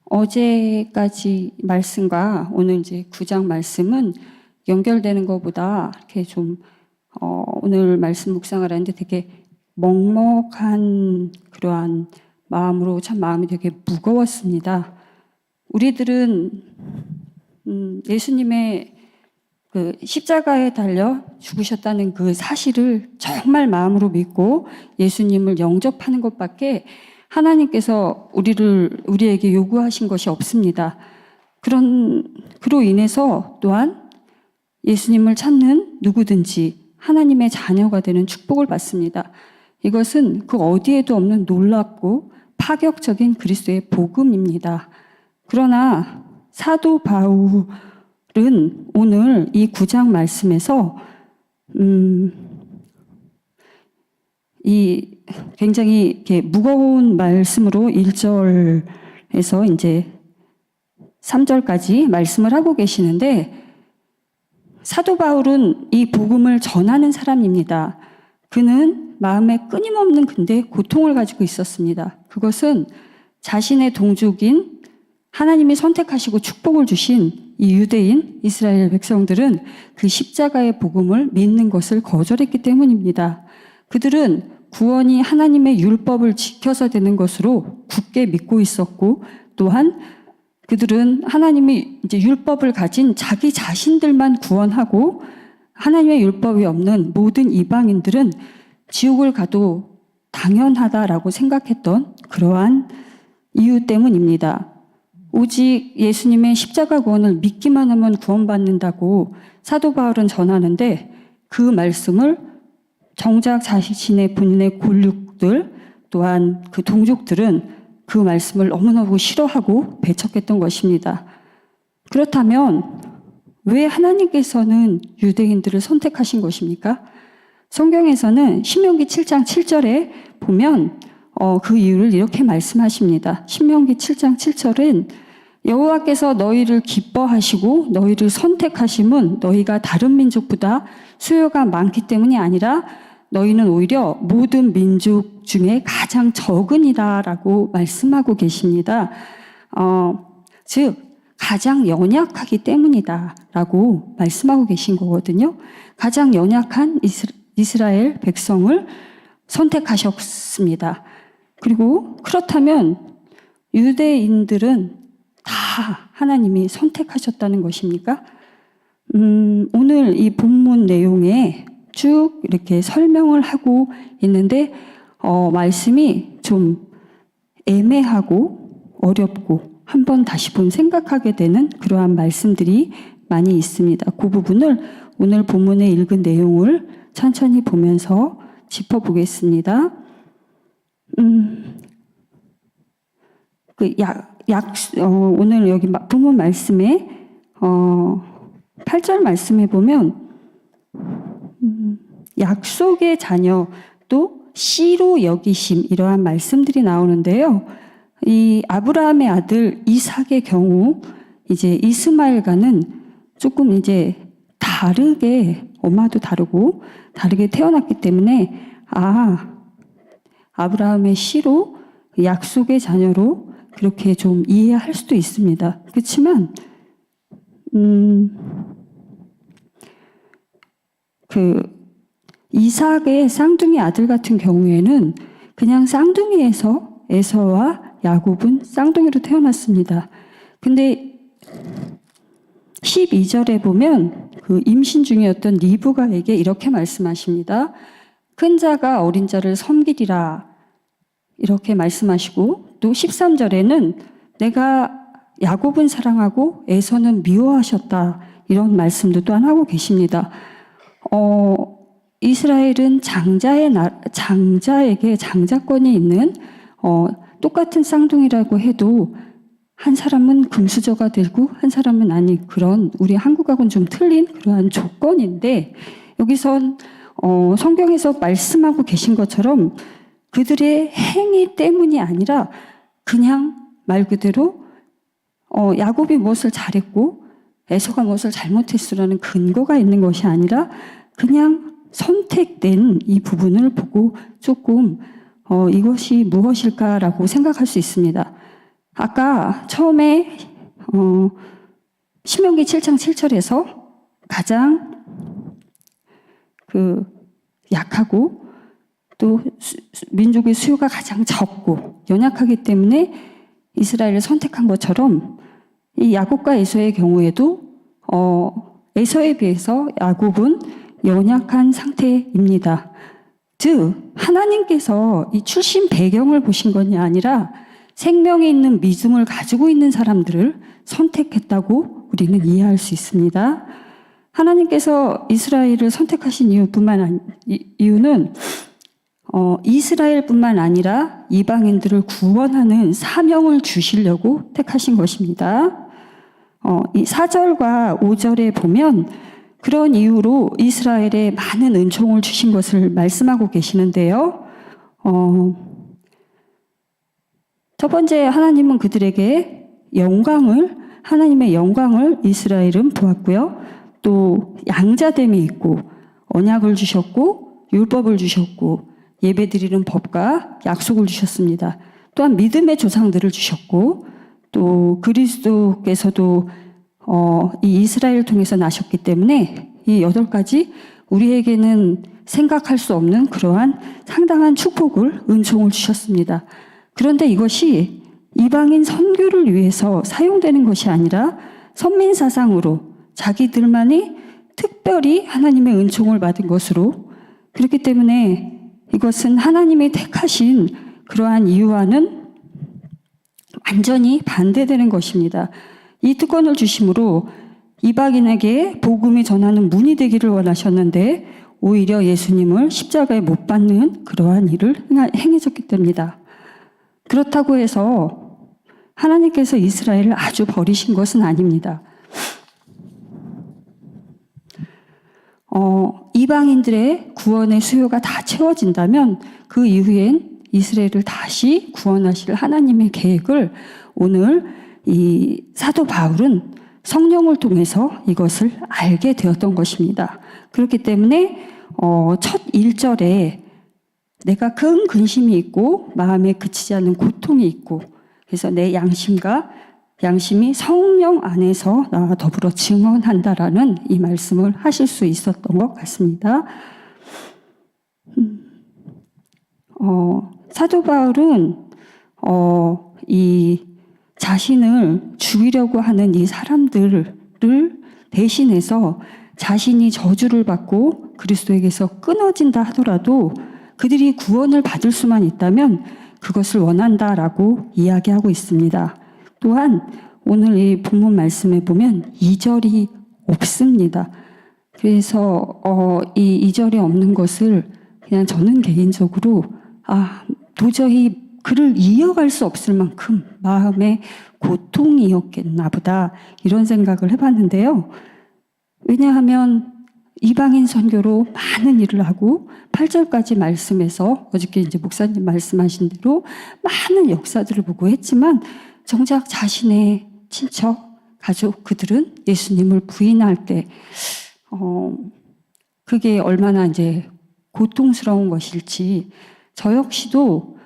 어제까지 말씀과 오늘 이제 9장 말씀은 연결되는 것보다 이렇게 좀 오늘 말씀 묵상을 하는데 되게 먹먹한 그러한 마음으로 참 마음이 되게 무거웠습니다. 우리들은 예수님의 그 십자가에 달려 죽으셨다는 그 사실을 정말 마음으로 믿고 예수님을 영접하는 것밖에 하나님께서 우리에게 요구하신 것이 없습니다. 그로 인해서 또한 예수님을 찾는 누구든지 하나님의 자녀가 되는 축복을 받습니다. 이것은 그 어디에도 없는 놀랍고 파격적인 그리스도의 복음입니다. 그러나 사도 바울은 오늘 이 9장 말씀에서 이 굉장히 이렇게 무거운 말씀으로 1절에서 이제 3절까지 말씀을 하고 계시는데, 사도 바울은 이 복음을 전하는 사람입니다. 그는 마음에 끊임없는 근데 고통을 가지고 있었습니다. 그것은 자신의 동족인 하나님이 선택하시고 축복을 주신 이 유대인 이스라엘 백성들은 그 십자가의 복음을 믿는 것을 거절했기 때문입니다. 그들은 구원이 하나님의 율법을 지켜서 되는 것으로 굳게 믿고 있었고, 또한 그들은 하나님이 이제 율법을 가진 자기 자신들만 구원하고 하나님의 율법이 없는 모든 이방인들은 지옥을 가도 당연하다라고 생각했던 그러한 이유 때문입니다. 오직 예수님의 십자가 구원을 믿기만 하면 구원받는다고 사도 바울은 전하는데, 그 말씀을 정작 자신의 본인의 골육들 또한 그 동족들은 그 말씀을 너무너무 싫어하고 배척했던 것입니다. 그렇다면 왜 하나님께서는 유대인들을 선택하신 것입니까? 성경에서는 신명기 7장 7절에 보면 그 이유를 이렇게 말씀하십니다. 신명기 7장 7절은 여호와께서 너희를 기뻐하시고 너희를 선택하심은 너희가 다른 민족보다 수요가 많기 때문이 아니라 너희는 오히려 모든 민족 중에 가장 적은이다라고 말씀하고 계십니다. 즉 가장 연약하기 때문이다라고 말씀하고 계신 거거든요. 가장 연약한 이스라엘 백성을 선택하셨습니다. 그리고 그렇다면 유대인들은 다 하나님이 선택하셨다는 것입니까? 오늘 이 본문 내용에 쭉 이렇게 설명을 하고 있는데 말씀이 좀 애매하고 어렵고 한번 다시 생각하게 되는 그러한 말씀들이 많이 있습니다. 그 부분을 오늘 본문에 읽은 내용을 천천히 보면서 짚어보겠습니다. 오늘 여기 본문 말씀에 8절 말씀에 보면 약속의 자녀 또 씨로 여기심, 이러한 말씀들이 나오는데요. 이 아브라함의 아들 이삭의 경우 이제 이스마엘과는 조금 이제 다르게, 엄마도 다르고 다르게 태어났기 때문에 아브라함의 씨로 약속의 자녀로 그렇게 좀 이해할 수도 있습니다. 그렇지만 이삭의 쌍둥이 아들 같은 경우에는 그냥 쌍둥이에서 에서와 야곱은 쌍둥이로 태어났습니다. 근데 12절에 보면 그 임신 중이었던 리브가에게 이렇게 말씀하십니다. 큰 자가 어린 자를 섬기리라, 이렇게 말씀하시고, 또 13절에는 내가 야곱은 사랑하고 에서는 미워하셨다, 이런 말씀도 또한 하고 계십니다. 이스라엘은 장자에게 장자권이 있는 똑같은 쌍둥이라고 해도 한 사람은 금수저가 되고 한 사람은 아닌, 그런 우리 한국하고는 좀 틀린 그러한 조건인데, 여기선 성경에서 말씀하고 계신 것처럼 그들의 행위 때문이 아니라 그냥 말 그대로 야곱이 무엇을 잘했고 에서가 무엇을 잘못했으라는 근거가 있는 것이 아니라 그냥 선택된 이 부분을 보고 조금 이것이 무엇일까라고 생각할 수 있습니다. 아까 처음에 신명기 7장 7절에서 가장 약하고 또 민족의 수요가 가장 적고 연약하기 때문에 이스라엘을 선택한 것처럼 이 야곱과 에서의 경우에도 에서에 비해서 야곱은 연약한 상태입니다. 즉 하나님께서 이 출신 배경을 보신 것이 아니라 생명에 있는 믿음을 가지고 있는 사람들을 선택했다고 우리는 이해할 수 있습니다. 하나님께서 이스라엘을 선택하신 이유는 이스라엘뿐만 아니라 이방인들을 구원하는 사명을 주시려고 택하신 것입니다. 이 4절과 5절에 보면 그런 이유로 이스라엘에 많은 은총을 주신 것을 말씀하고 계시는데요. 첫 번째, 하나님은 그들에게 하나님의 영광을 이스라엘은 보았고요. 또 양자됨이 있고 언약을 주셨고 율법을 주셨고 예배드리는 법과 약속을 주셨습니다. 또한 믿음의 조상들을 주셨고 또 그리스도께서도 이 이스라엘을 통해서 나셨기 때문에 이 8가지 우리에게는 생각할 수 없는 그러한 상당한 축복을 은총을 주셨습니다. 그런데 이것이 이방인 선교를 위해서 사용되는 것이 아니라 선민사상으로 자기들만이 특별히 하나님의 은총을 받은 것으로, 그렇기 때문에 이것은 하나님이 택하신 그러한 이유와는 완전히 반대되는 것입니다. 이 특권을 주심으로 이방인에게 복음이 전하는 문이 되기를 원하셨는데 오히려 예수님을 십자가에 못 박는 그러한 일을 행해졌기 때문입니다. 그렇다고 해서 하나님께서 이스라엘을 아주 버리신 것은 아닙니다. 이방인들의 구원의 수요가 다 채워진다면 그 이후엔 이스라엘을 다시 구원하실 하나님의 계획을 오늘 이 사도 바울은 성령을 통해서 이것을 알게 되었던 것입니다. 그렇기 때문에 첫 1절에 내가 큰 근심이 있고 마음에 그치지 않는 고통이 있고 그래서 내 양심이 성령 안에서 나와 더불어 증언한다라는 이 말씀을 하실 수 있었던 것 같습니다. 사도 바울은 이 자신을 죽이려고 하는 이 사람들을 대신해서 자신이 저주를 받고 그리스도에게서 끊어진다 하더라도 그들이 구원을 받을 수만 있다면 그것을 원한다라고 이야기하고 있습니다. 또한 오늘 이 본문 말씀에 보면 2절이 없습니다. 그래서 이 2절이 없는 것을 그냥 저는 개인적으로 도저히 그를 이어갈 수 없을 만큼 마음의 고통이었겠나 보다 이런 생각을 해봤는데요. 왜냐하면 이방인 선교로 많은 일을 하고 8절까지 말씀에서 어저께 이제 목사님 말씀하신 대로 많은 역사들을 보고 했지만 정작 자신의 친척, 가족 그들은 예수님을 부인할 때 그게 얼마나 이제 고통스러운 것일지 저 역시도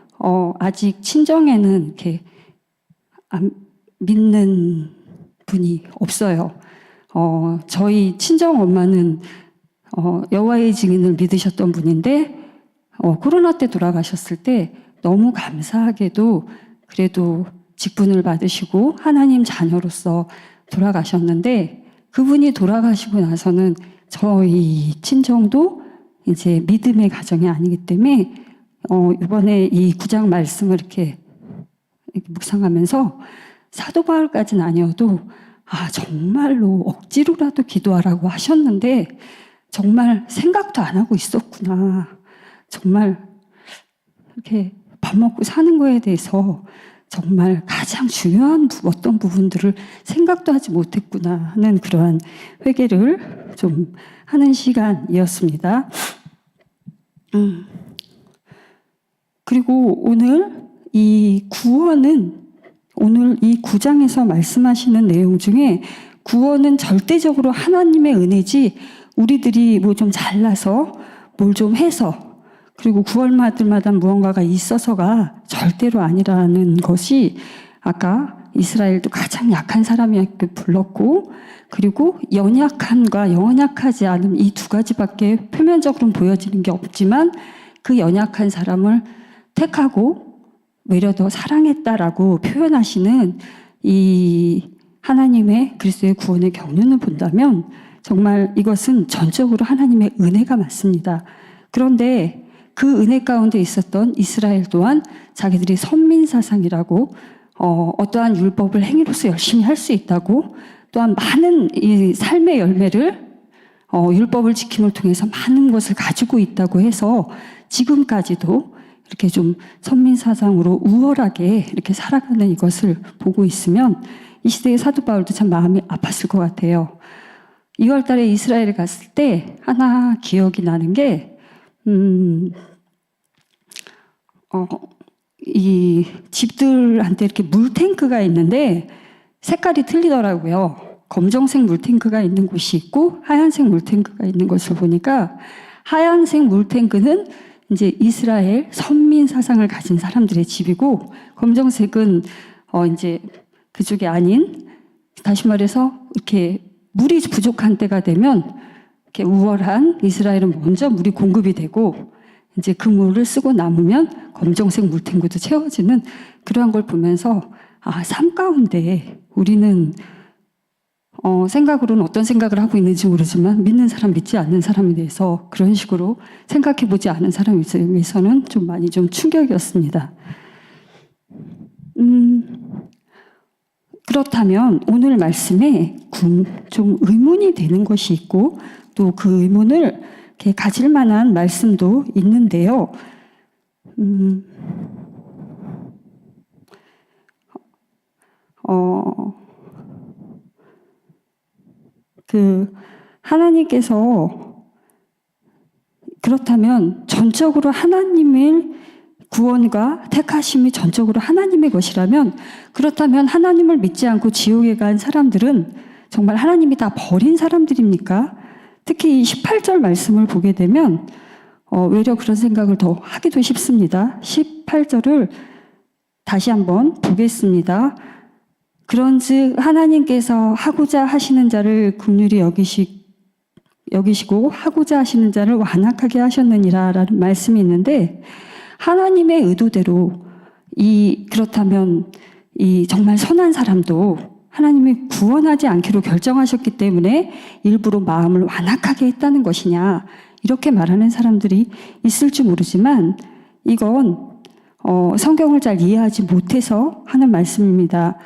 아직 친정에는 이렇게 안 믿는 분이 없어요. 저희 친정 엄마는 여호와의 증인을 믿으셨던 분인데 코로나 때 돌아가셨을 때 너무 감사하게도 그래도 직분을 받으시고 하나님 자녀로서 돌아가셨는데 그분이 돌아가시고 나서는 저희 친정도 이제 믿음의 가정이 아니기 때문에 이번에 이 9장 말씀을 이렇게 묵상하면서 사도 바울까지는 아니어도 정말로 억지로라도 기도하라고 하셨는데 정말 생각도 안 하고 있었구나. 정말 이렇게 밥 먹고 사는 거에 대해서 정말 가장 중요한 어떤 부분들을 생각도 하지 못했구나 하는 그러한 회개를 좀 하는 시간이었습니다. 그리고 오늘 이 구원은 오늘 이 9장에서 말씀하시는 내용 중에 구원은 절대적으로 하나님의 은혜지 우리들이 뭐 좀 잘나서 뭘 좀 해서 그리고 구원받을 마다 무언가가 있어서가 절대로 아니라는 것이 아까 이스라엘도 가장 약한 사람이었게 불렀고, 그리고 연약함과 연약하지 않음 이 두 가지밖에 표면적으로는 보여지는 게 없지만 그 연약한 사람을 택하고 외려 더 사랑했다라고 표현하시는 이 하나님의 그리스도의 구원의 경륜을 본다면 정말 이것은 전적으로 하나님의 은혜가 맞습니다. 그런데 그 은혜 가운데 있었던 이스라엘 또한 자기들이 선민사상이라고 어떠한 율법을 행위로서 열심히 할 수 있다고, 또한 많은 이 삶의 열매를 율법을 지킴을 통해서 많은 것을 가지고 있다고 해서 지금까지도 이렇게 좀 선민사상으로 우월하게 이렇게 살아가는 이것을 보고 있으면 이 시대의 사도 바울도 참 마음이 아팠을 것 같아요. 2월 달에 이스라엘에 갔을 때 하나 기억이 나는 게 이 집들한테 이렇게 물탱크가 있는데 색깔이 틀리더라고요. 검정색 물탱크가 있는 곳이 있고 하얀색 물탱크가 있는 것을 보니까 하얀색 물탱크는 이제 이스라엘 선민 사상을 가진 사람들의 집이고, 검정색은 이제 그쪽이 아닌, 다시 말해서 이렇게 물이 부족한 때가 되면 이렇게 우월한 이스라엘은 먼저 물이 공급이 되고 이제 그 물을 쓰고 남으면 검정색 물탱크도 채워지는 그러한 걸 보면서 삶 가운데 우리는 생각으로는 어떤 생각을 하고 있는지 모르지만 믿는 사람 믿지 않는 사람에 대해서 그런 식으로 생각해 보지 않은 사람에 위해서는 좀 많이 좀 충격이었습니다. 그렇다면 오늘 말씀에 좀 의문이 되는 것이 있고 또 그 의문을 이렇게 가질 만한 말씀도 있는데요. 하나님께서 그렇다면 전적으로 하나님의 구원과 택하심이 전적으로 하나님의 것이라면, 그렇다면 하나님을 믿지 않고 지옥에 간 사람들은 정말 하나님이 다 버린 사람들입니까? 특히 이 18절 말씀을 보게 되면 외려 그런 생각을 더 하기도 싶습니다. 18절을 다시 한번 보겠습니다. 그런즉 하나님께서 하고자 하시는 자를 긍휼히 여기시고 하고자 하시는 자를 완악하게 하셨느니라 라는 말씀이 있는데, 하나님의 의도대로 그렇다면 이 정말 선한 사람도 하나님이 구원하지 않기로 결정하셨기 때문에 일부러 마음을 완악하게 했다는 것이냐, 이렇게 말하는 사람들이 있을지 모르지만 이건 성경을 잘 이해하지 못해서 하는 말씀입니다.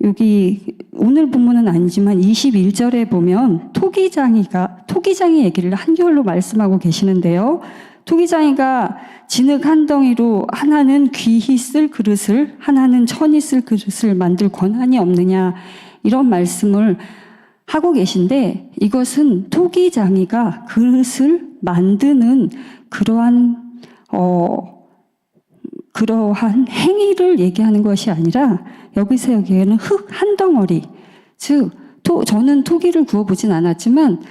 여기 오늘 본문은 아니지만 21절에 보면 토기장이 얘기를 한결로 말씀하고 계시는데요. 토기장이가 진흙 한 덩이로 하나는 귀히 쓸 그릇을 하나는 천히 쓸 그릇을 만들 권한이 없느냐, 이런 말씀을 하고 계신데, 이것은 토기장이가 그릇을 만드는 그러한 행위를 얘기하는 것이 아니라 여기서 여기에는 흙 한 덩어리, 즉 저는 토기를 구워보진 않았지만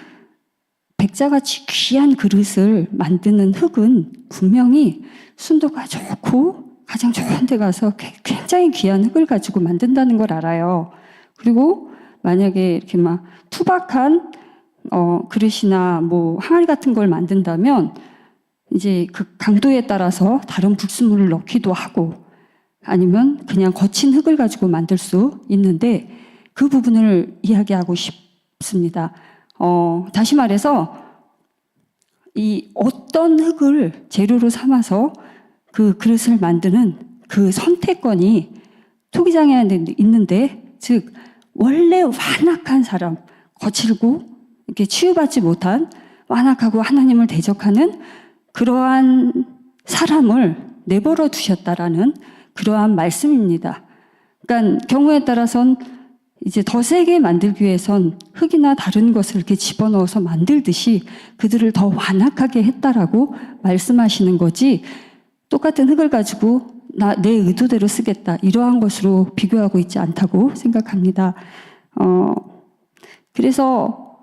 백자같이 귀한 그릇을 만드는 흙은 분명히 순도가 좋고 가장 좋은 데 가서 굉장히 귀한 흙을 가지고 만든다는 걸 알아요. 그리고 만약에 이렇게 막 투박한 그릇이나 뭐 항아리 같은 걸 만든다면 이제 그 강도에 따라서 다른 불순물을 넣기도 하고 아니면 그냥 거친 흙을 가지고 만들 수 있는데, 그 부분을 이야기하고 싶습니다. 다시 말해서 이 어떤 흙을 재료로 삼아서 그 그릇을 만드는 그 선택권이 토기장애한테 있는데, 즉 원래 완악한 사람, 거칠고 이렇게 치유받지 못한 완악하고 하나님을 대적하는 그러한 사람을 내버려 두셨다라는 그러한 말씀입니다. 그러니까 경우에 따라선 이제 더 세게 만들기 위해선 흙이나 다른 것을 이렇게 집어넣어서 만들듯이 그들을 더 완악하게 했다라고 말씀하시는 거지, 똑같은 흙을 가지고 내 의도대로 쓰겠다, 이러한 것으로 비교하고 있지 않다고 생각합니다. 그래서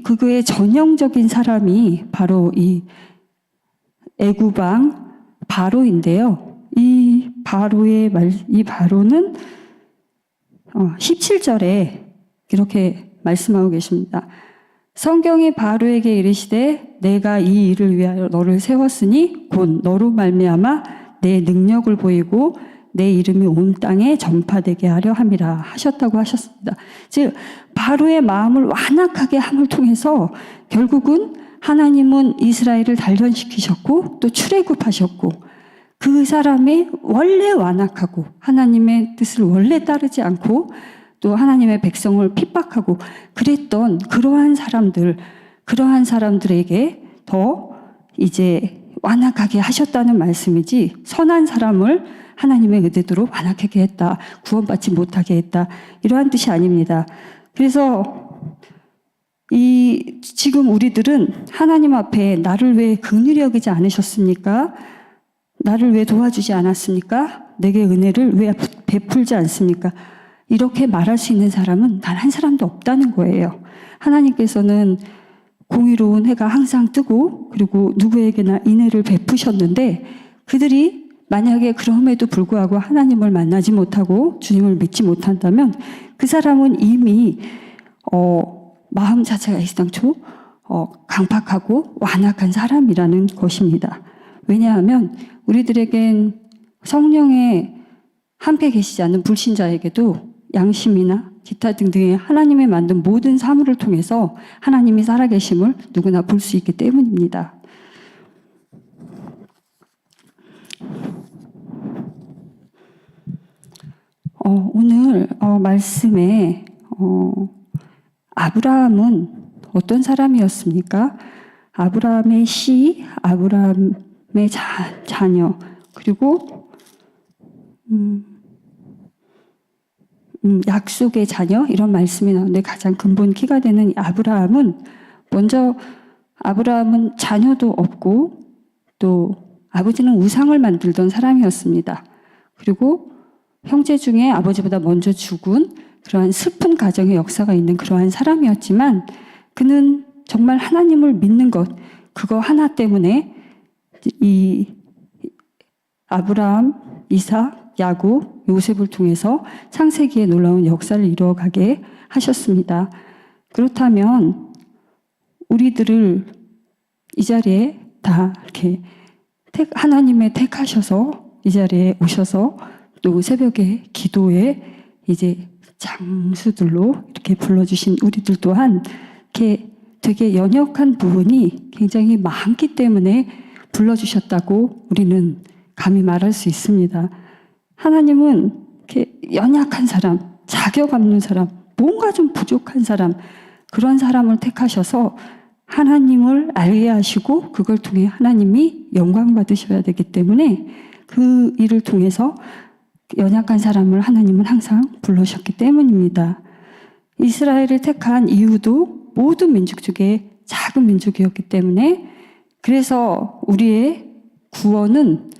그거의 전형적인 사람이 바로 이 애굽 왕 바로인데요. 이 이 바로는 17절에 이렇게 말씀하고 계십니다. 성경이 바로에게 이르시되 내가 이 일을 위하여 너를 세웠으니 곧 너로 말미암아 내 능력을 보이고 내 이름이 온 땅에 전파되게 하려 함이라 하셨다고 하셨습니다. 즉 바로의 마음을 완악하게 함을 통해서 결국은 하나님은 이스라엘을 단련시키셨고 또 출애굽하셨고 그 사람이 원래 완악하고 하나님의 뜻을 원래 따르지 않고 또 하나님의 백성을 핍박하고 그랬던 그러한 사람들에게 더 이제 완악하게 하셨다는 말씀이지 선한 사람을 하나님의 의대대로 완악하게 했다, 구원받지 못하게 했다 이러한 뜻이 아닙니다. 그래서 지금 우리들은 하나님 앞에 나를 왜 긍휼히 여기지 않으셨습니까? 나를 왜 도와주지 않았습니까? 내게 은혜를 왜 베풀지 않습니까? 이렇게 말할 수 있는 사람은 단 한 사람도 없다는 거예요. 하나님께서는 공의로운 해가 항상 뜨고 그리고 누구에게나 인애를 베푸셨는데 그들이 만약에 그럼에도 불구하고 하나님을 만나지 못하고 주님을 믿지 못한다면 그 사람은 이미 마음 자체가 애시당초 강팍하고 완악한 사람이라는 것입니다. 왜냐하면 우리들에겐 성령에 함께 계시지 않는 불신자에게도 양심이나 기타 등등의 하나님의 만든 모든 사물을 통해서 하나님이 살아계심을 누구나 볼 수 있기 때문입니다. 오늘 말씀에 아브라함은 어떤 사람이었습니까? 아브라함의 씨, 아브라함의 자녀, 그리고 약속의 자녀 이런 말씀이 나오는데 가장 근본 키가 되는 아브라함은 먼저 아브라함은 자녀도 없고 또 아버지는 우상을 만들던 사람이었습니다. 그리고 형제 중에 아버지보다 먼저 죽은 그러한 슬픈 가정의 역사가 있는 그러한 사람이었지만 그는 정말 하나님을 믿는 것 그거 하나 때문에 이 아브라함, 이삭, 야곱, 요셉을 통해서 창세기에 놀라운 역사를 이루어가게 하셨습니다. 그렇다면 우리들을 이 자리에 다 이렇게 하나님의 택하셔서 이 자리에 오셔서 또 새벽에 기도에 이제 장수들로 이렇게 불러주신 우리들 또한 이렇게 되게 연약한 부분이 굉장히 많기 때문에 불러주셨다고 우리는 감히 말할 수 있습니다. 하나님은 이렇게 연약한 사람, 자격 없는 사람, 뭔가 좀 부족한 사람, 그런 사람을 택하셔서 하나님을 알게 하시고 그걸 통해 하나님이 영광 받으셔야 되기 때문에 그 일을 통해서 연약한 사람을 하나님은 항상 불러셨기 때문입니다. 이스라엘을 택한 이유도 모든 민족 중에 작은 민족이었기 때문에 그래서 우리의 구원은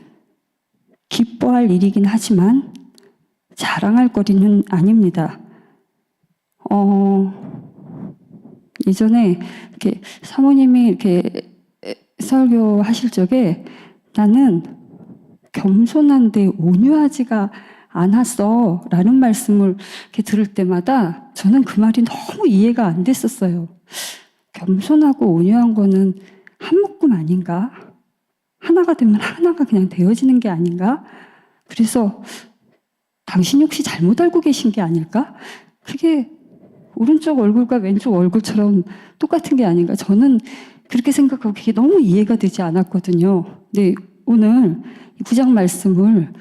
기뻐할 일이긴 하지만 자랑할 거리는 아닙니다. 예전에 이렇게 사모님이 이렇게 설교하실 적에 나는 겸손한데 온유하지가 않았어 라는 말씀을 이렇게 들을 때마다 저는 그 말이 너무 이해가 안 됐었어요. 겸손하고 온유한 거는 한 묶음 아닌가? 하나가 되면 하나가 그냥 되어지는 게 아닌가? 그래서 당신이 혹시 잘못 알고 계신 게 아닐까? 그게 오른쪽 얼굴과 왼쪽 얼굴처럼 똑같은 게 아닌가? 저는 그렇게 생각하고 그게 너무 이해가 되지 않았거든요. 근데 오늘 이 구장 말씀을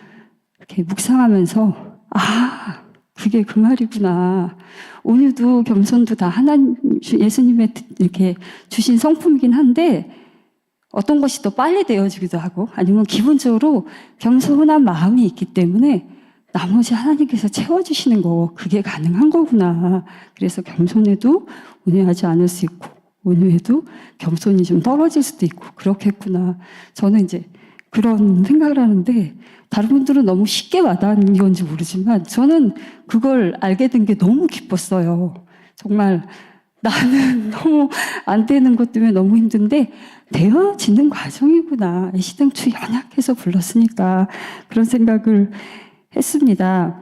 이렇게 묵상하면서 그게 그 말이구나. 온유도 겸손도 다 예수님의 이렇게 주신 성품이긴 한데 어떤 것이 더 빨리 되어지기도 하고 아니면 기본적으로 겸손한 마음이 있기 때문에 나머지 하나님께서 채워주시는 거 그게 가능한 거구나. 그래서 겸손해도 온유하지 않을 수 있고 온유해도 겸손이 좀 떨어질 수도 있고 그렇겠구나. 저는 이제 그런 생각을 하는데 다른 분들은 너무 쉽게 와닿는 건지 모르지만 저는 그걸 알게 된 게 너무 기뻤어요. 정말 나는 너무 안 되는 것 때문에 너무 힘든데 되어지는 과정이구나. 애시당초 연약해서 불렀으니까 그런 생각을 했습니다.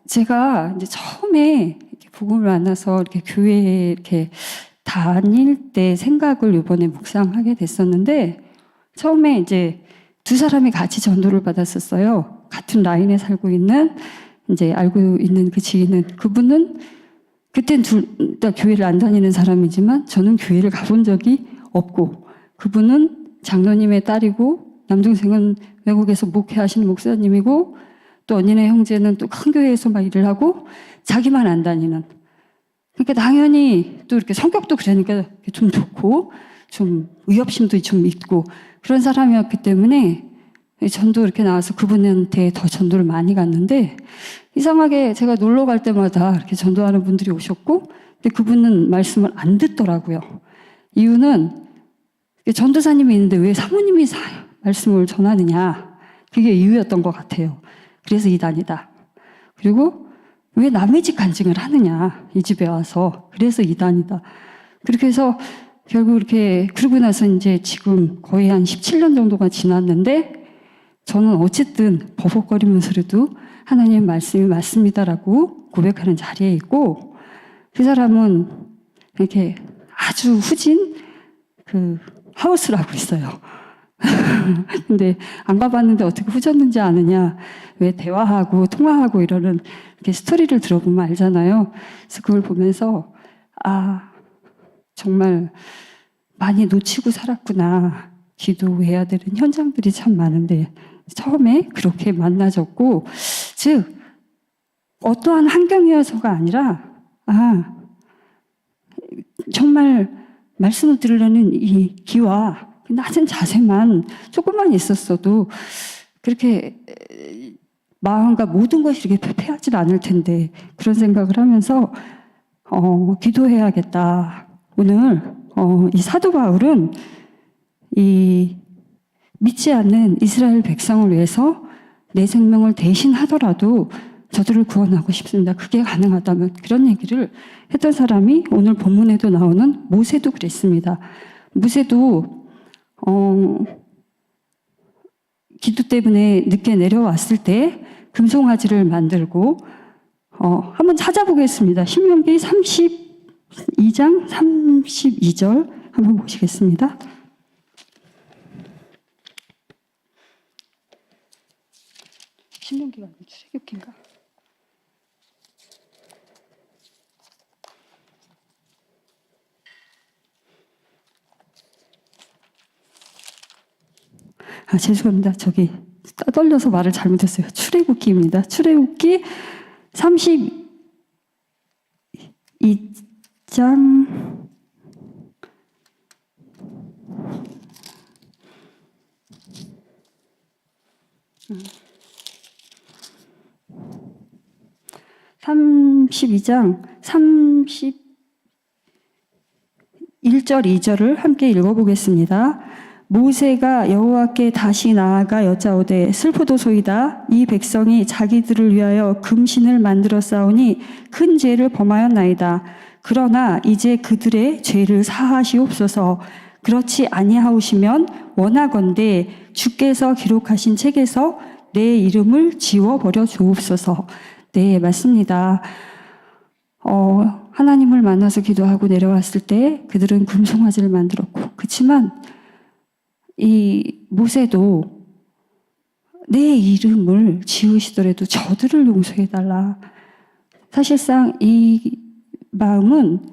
제가 이제 처음에 이렇게 복음을 만나서 이렇게 교회에 이렇게 다닐 때 생각을 이번에 묵상하게 됐었는데 처음에 이제 두 사람이 같이 전도를 받았었어요. 같은 라인에 살고 있는 이제 알고 있는 그 지인은 그분은 그땐 둘 다 교회를 안 다니는 사람이지만 저는 교회를 가본 적이 없고 그분은 장로님의 딸이고 남동생은 외국에서 목회하시는 목사님이고 또 언니네 형제는 또 큰 교회에서 막 일을 하고 자기만 안 다니는 그러니까 당연히 또 이렇게 성격도 그러니까 좀 좋고 좀 의협심도 좀 있고 그런 사람이었기 때문에 전도 이렇게 나와서 그분한테 더 전도를 많이 갔는데 이상하게 제가 놀러 갈 때마다 이렇게 전도하는 분들이 오셨고 근데 그분은 말씀을 안 듣더라고요. 이유는 전도사님이 있는데 왜 사모님이 말씀을 전하느냐 그게 이유였던 것 같아요. 그래서 이단이다. 그리고 왜 남의 집 간증을 하느냐 이 집에 와서 그래서 이단이다. 그렇게 해서 결국 이렇게 그러고 나서 이제 지금 거의 한 17년 정도가 지났는데 저는 어쨌든 버벅거리면서라도 하나님 말씀이 맞습니다라고 고백하는 자리에 있고 그 사람은 이렇게 아주 후진 그 하우스를 하고 있어요. 근데 안 가봤는데 어떻게 후졌는지 아느냐 왜 대화하고 통화하고 이러는 이렇게 스토리를 들어보면 알잖아요. 그래서 그걸 보면서 아 정말 많이 놓치고 살았구나. 기도해야 되는 현장들이 참 많은데 처음에 그렇게 만나졌고 즉 어떠한 환경이어서가 아니라 정말 말씀을 들으려는 이 귀와 낮은 자세만 조금만 있었어도 그렇게 마음과 모든 것이 이렇게 패하지 않을 텐데 그런 생각을 하면서 기도해야겠다. 오늘 이 사도 바울은 이 믿지 않는 이스라엘 백성을 위해서 내 생명을 대신하더라도 저들을 구원하고 싶습니다. 그게 가능하다면 그런 얘기를 했던 사람이 오늘 본문에도 나오는 모세도 그랬습니다. 모세도 기도 때문에 늦게 내려왔을 때 금송아지를 만들고 한번 찾아보겠습니다. 신명기 32장 32절 한번 보시겠습니다. 신명기가 아니고 출애굽기인가? 죄송합니다. 저기 떠들려서 말을 잘못했어요. 출애굽기입니다. 출애굽기 32장 32장 31절 2절을 함께 읽어보겠습니다. 모세가 여호와께 다시 나아가 여짜오되 슬프도소이다. 이 백성이 자기들을 위하여 금신을 만들어 싸우니 큰 죄를 범하였나이다. 그러나 이제 그들의 죄를 사하시옵소서. 그렇지 아니하오시면 원하건대 주께서 기록하신 책에서 내 이름을 지워버려 주옵소서. 네, 맞습니다. 하나님을 만나서 기도하고 내려왔을 때 그들은 금송아지를 만들었고 그렇지만 이 모세도 내 이름을 지우시더라도 저들을 용서해달라. 사실상 이 마음은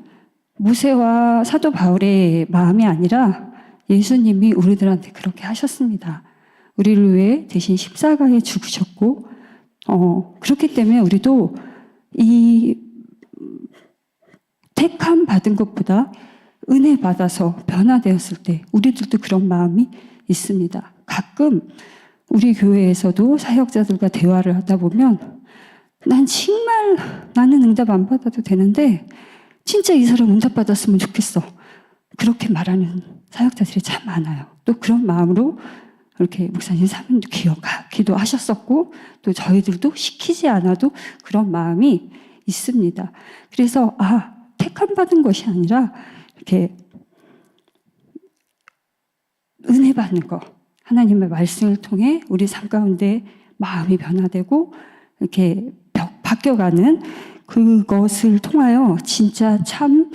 모세와 사도 바울의 마음이 아니라 예수님이 우리들한테 그렇게 하셨습니다. 우리를 위해 대신 십자가에 죽으셨고 그렇기 때문에 우리도 이 택함 받은 것보다 은혜 받아서 변화되었을 때 우리들도 그런 마음이 있습니다. 가끔 우리 교회에서도 사역자들과 대화를 하다 보면 난 정말 나는 응답 안 받아도 되는데 진짜 이 사람 응답 받았으면 좋겠어. 그렇게 말하는 사역자들이 참 많아요. 또 그런 마음으로 이렇게 목사님 사명도 기도하셨었고 또 저희들도 시키지 않아도 그런 마음이 있습니다. 그래서 택함 받은 것이 아니라 이렇게 은혜 받는 거, 하나님의 말씀을 통해 우리 삶 가운데 마음이 변화되고 이렇게 바뀌어가는 그것을 통하여 진짜 참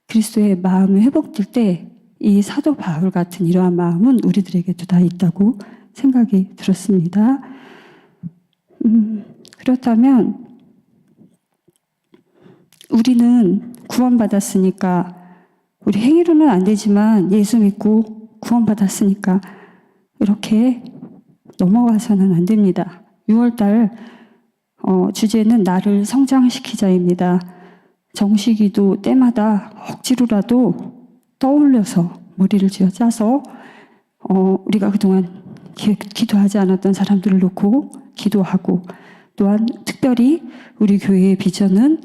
그리스도의 마음이 회복될 때 이 사도 바울 같은 이러한 마음은 우리들에게도 다 있다고 생각이 들었습니다. 그렇다면 우리는 구원받았으니까 우리 행위로는 안 되지만 예수 믿고 구원받았으니까 이렇게 넘어가서는 안 됩니다. 6월달 주제는 나를 성장시키자입니다. 정식기도 때마다 억지로라도 떠올려서 머리를 쥐어 짜서 우리가 그동안 기도하지 않았던 사람들을 놓고 기도하고, 또한 특별히 우리 교회의 비전은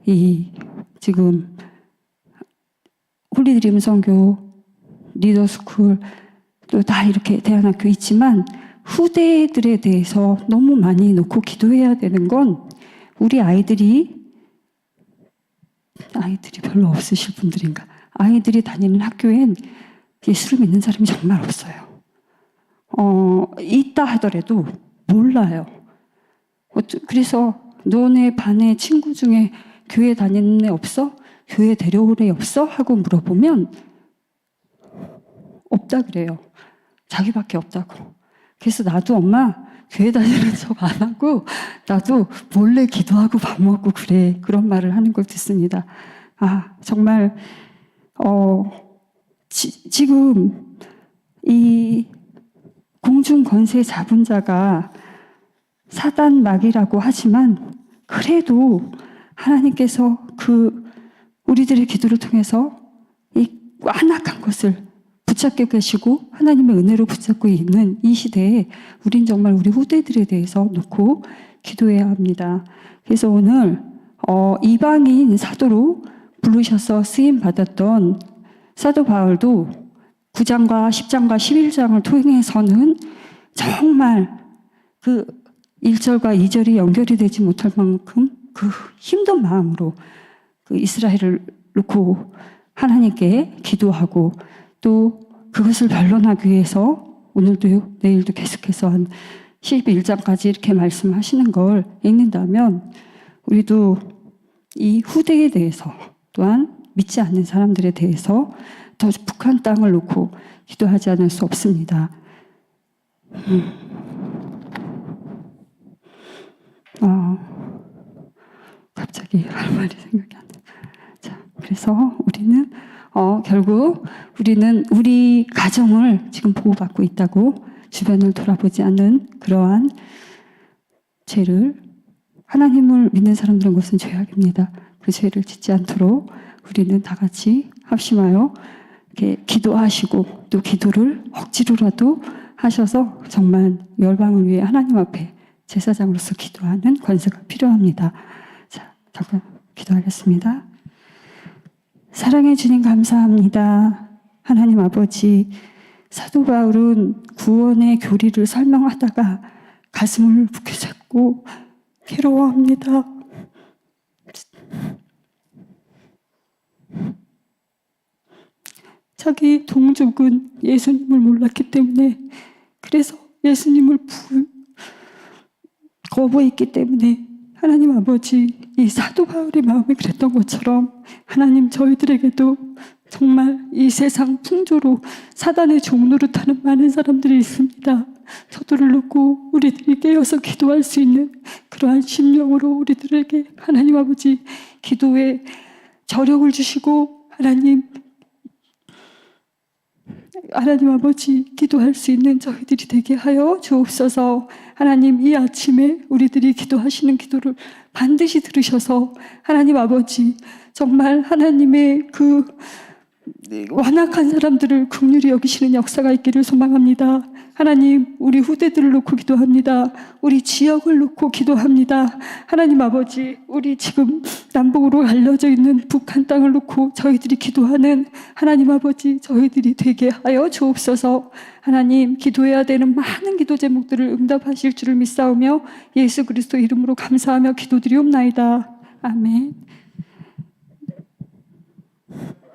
이 지금 홀리드림 선교, 리더스쿨 또 다 이렇게 대안학교 있지만 후대들에 대해서 너무 많이 놓고 기도해야 되는 건 우리 아이들이 별로 없으실 분들인가? 아이들이 다니는 학교엔 예수를 믿는 사람이 정말 없어요. 있다 하더라도 몰라요. 그래서 너네 반에 친구 중에 교회 다니는 애 없어? 교회 데려올 애 없어? 하고 물어보면 없다 그래요. 자기밖에 없다고. 그래서 나도 엄마 교회 다니는 척 안 하고 나도 몰래 기도하고 밥 먹고 그래. 그런 말을 하는 걸 듣습니다. 정말 지금 이 공중 권세 잡은 자가 사단 마귀라고 하지만 그래도 하나님께서 우리들의 기도를 통해서 이 완악한 것을 붙잡게 계시고 하나님의 은혜로 붙잡고 있는 이 시대에 우린 정말 우리 후대들에 대해서 놓고 기도해야 합니다. 그래서 오늘 이방인 사도로 부르셔서 쓰임 받았던 사도 바울도 9장과 10장과 11장을 통해서는 정말 그 1절과 2절이 연결이 되지 못할 만큼 그 힘든 마음으로 그 이스라엘을 놓고 하나님께 기도하고, 또 그것을 변론하기 위해서 오늘도 내일도 계속해서 한 11장까지 이렇게 말씀하시는 걸 읽는다면 우리도 이 후대에 대해서, 또한 믿지 않는 사람들에 대해서 더 북한 땅을 놓고 기도하지 않을 수 없습니다. 갑자기 할 말이 생각이 안 나. 자, 그래서 우리는 결국 우리는 우리 가정을 지금 보호받고 있다고 주변을 돌아보지 않는 그러한 죄를, 하나님을 믿는 사람들은 것은 죄악입니다. 그 죄를 짓지 않도록 우리는 다 같이 합심하여 이렇게 기도하시고, 또 기도를 억지로라도 하셔서 정말 열방을 위해 하나님 앞에 제사장으로서 기도하는 권세가 필요합니다. 자, 잠깐 기도하겠습니다. 사랑해 주님 감사합니다. 하나님 아버지, 사도 바울은 구원의 교리를 설명하다가 가슴을 북해잡고 괴로워합니다. 자기 동족은 예수님을 몰랐기 때문에, 그래서 예수님을 거부했기 때문에 하나님 아버지, 이 사도 바울의 마음이 그랬던 것처럼 하나님 저희들에게도 정말 이 세상 풍조로 사단의 종노릇하는 많은 사람들이 있습니다. 서두를 놓고 우리들이 깨어서 기도할 수 있는 그러한 심령으로 우리들에게 하나님 아버지 기도에 저력을 주시고, 하나님 아버지 기도할 수 있는 저희들이 되게 하여 주옵소서. 하나님, 이 아침에 우리들이 기도하시는 기도를 반드시 들으셔서 하나님 아버지 정말 하나님의 그 완악한 사람들을 긍휼히 여기시는 역사가 있기를 소망합니다. 하나님, 우리 후대들을 놓고 기도합니다. 우리 지역을 놓고 기도합니다. 하나님 아버지, 우리 지금 남북으로 알려져 있는 북한 땅을 놓고 저희들이 기도하는 하나님 아버지, 저희들이 되게 하여 주옵소서. 하나님, 기도해야 되는 많은 기도 제목들을 응답하실 줄을 믿사오며 예수 그리스도 이름으로 감사하며 기도드리옵나이다. 아멘. 네.